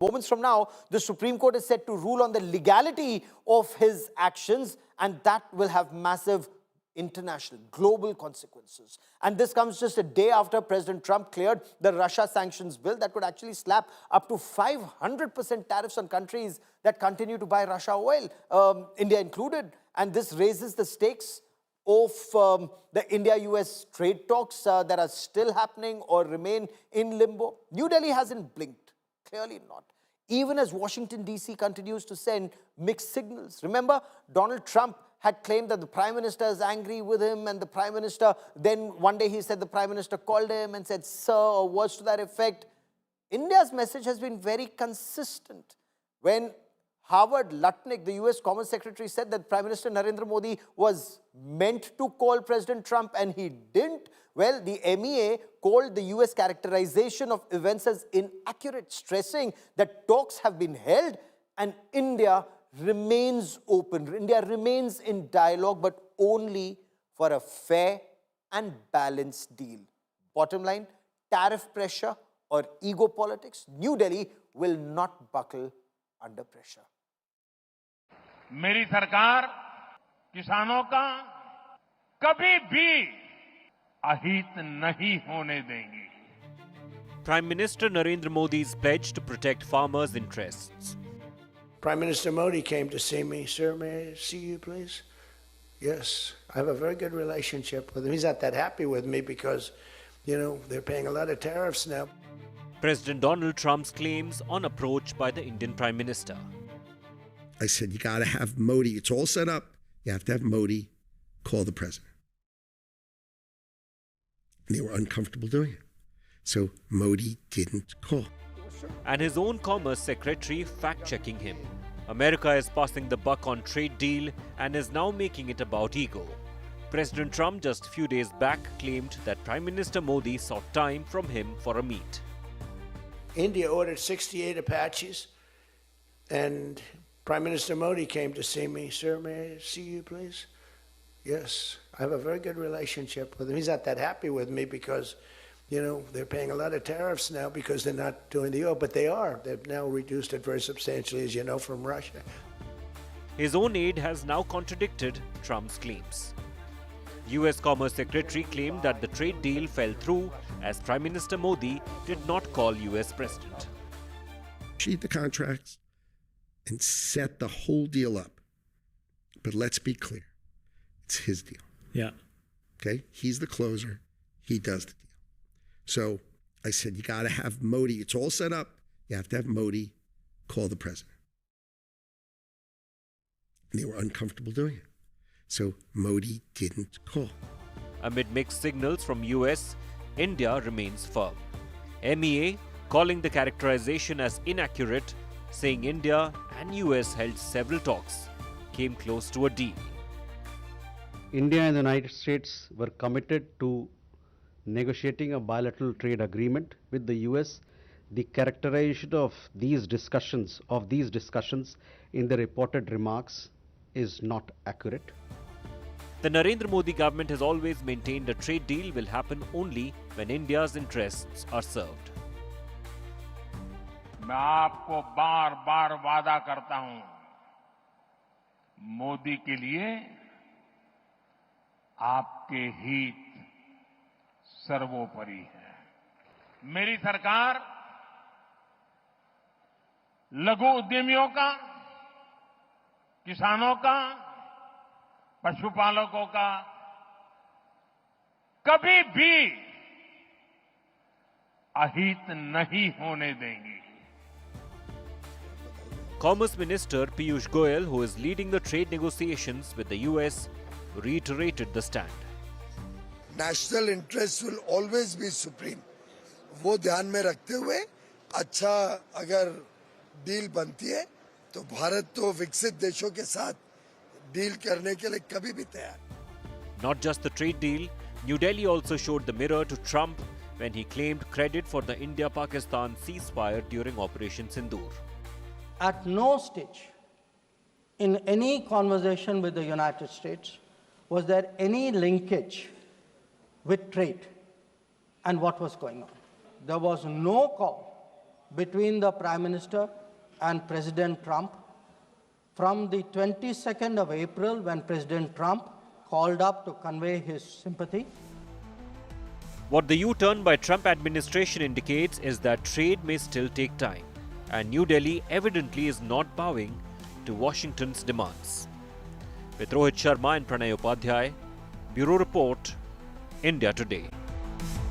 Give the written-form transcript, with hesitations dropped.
Moments from now, the Supreme Court is set to rule on the legality of his actions, and that will have massive international, global consequences. And this comes just a day after President Trump cleared the Russia sanctions bill that could actually slap up to 500% tariffs on countries that continue to buy Russia oil, India included. And this raises the stakes of the India-US trade talks that are still happening or remain in limbo. New Delhi hasn't blinked, clearly not, even as Washington, D.C. continues to send mixed signals. Remember, Donald Trump had claimed that the Prime Minister is angry with him, and the Prime Minister, then one day he said the Prime Minister called him and said, "Sir," or words to that effect. India's message has been very consistent. When Howard Lutnick, the US Commerce Secretary, said that Prime Minister Narendra Modi was meant to call President Trump and he didn't, well, the MEA called the US characterization of events as inaccurate, stressing that talks have been held and India remains open. India remains in dialogue, but only for a fair and balanced deal. Bottom line, tariff pressure or ego politics, New Delhi will not buckle under pressure. मेरी सरकार किसानों का कभी भी अहित नहीं होने देगी. Prime Minister Narendra Modi's pledge to protect farmers' interests. Prime Minister Modi came to see me. "Sir, may I see you, please?" Yes, I have a very good relationship with him. He's not that happy with me because, they're paying a lot of tariffs now. President Donald Trump's claims on approach by the Indian Prime Minister. I said, you got to have Modi. It's all set up. You have to have Modi call the president. And they were uncomfortable doing it. So Modi didn't call. And his own Commerce Secretary fact-checking him. America is passing the buck on trade deal and is now making it about ego. President Trump just a few days back claimed that Prime Minister Modi sought time from him for a meet. India ordered 68 Apaches, and Prime Minister Modi came to see me. "Sir, may I see you, please?" Yes, I have a very good relationship with him. He's not that happy with me because, they're paying a lot of tariffs now because they're not doing the oil, but they are. They've now reduced it very substantially, as you know, from Russia. His own aide has now contradicted Trump's claims. US Commerce Secretary claimed that the trade deal fell through as Prime Minister Modi did not call US President. Sheet the contracts and set the whole deal up. But let's be clear. It's his deal. Yeah. Okay? He's the closer. He does the deal. So I said, you got to have Modi. It's all set up. You have to have Modi call the president. And they were uncomfortable doing it. So Modi didn't call. Amid mixed signals from US, India remains firm. MEA calling the characterization as inaccurate, saying India and US held several talks, came close to a deal. India and the United States were committed to negotiating a bilateral trade agreement with the US. The characterization of these discussions in the reported remarks is not accurate. The Narendra Modi government has always maintained a trade deal will happen only when India's interests are served. मैं आपको बार-बार वादा करता हूं, मोदी के लिए आपके हित सर्वोपरि है. मेरी सरकार लघु उद्यमियों का, किसानों का, पशुपालकों का कभी भी अहित नहीं होने देंगी. Commerce Minister Piyush Goyal, who is leading the trade negotiations with the US, reiterated the stand. National interests will always be supreme. वो ध्यान में रखते हुए अच्छा अगर डील बनती है तो भारत तो विकसित देशों के साथ डील करने के लिए कभी भी तैयार. Not just the trade deal, New Delhi also showed the mirror to Trump when he claimed credit for the India-Pakistan ceasefire during Operation Sindoor. At no stage in any conversation with the United States was there any linkage with trade and what was going on. There was no call between the Prime Minister and President Trump from the 22nd of April, when President Trump called up to convey his sympathy. What the U-turn by Trump administration indicates is that trade may still take time, and New Delhi evidently is not bowing to Washington's demands. With Rohit Sharma and Pranay Upadhyay, Bureau Report, India Today.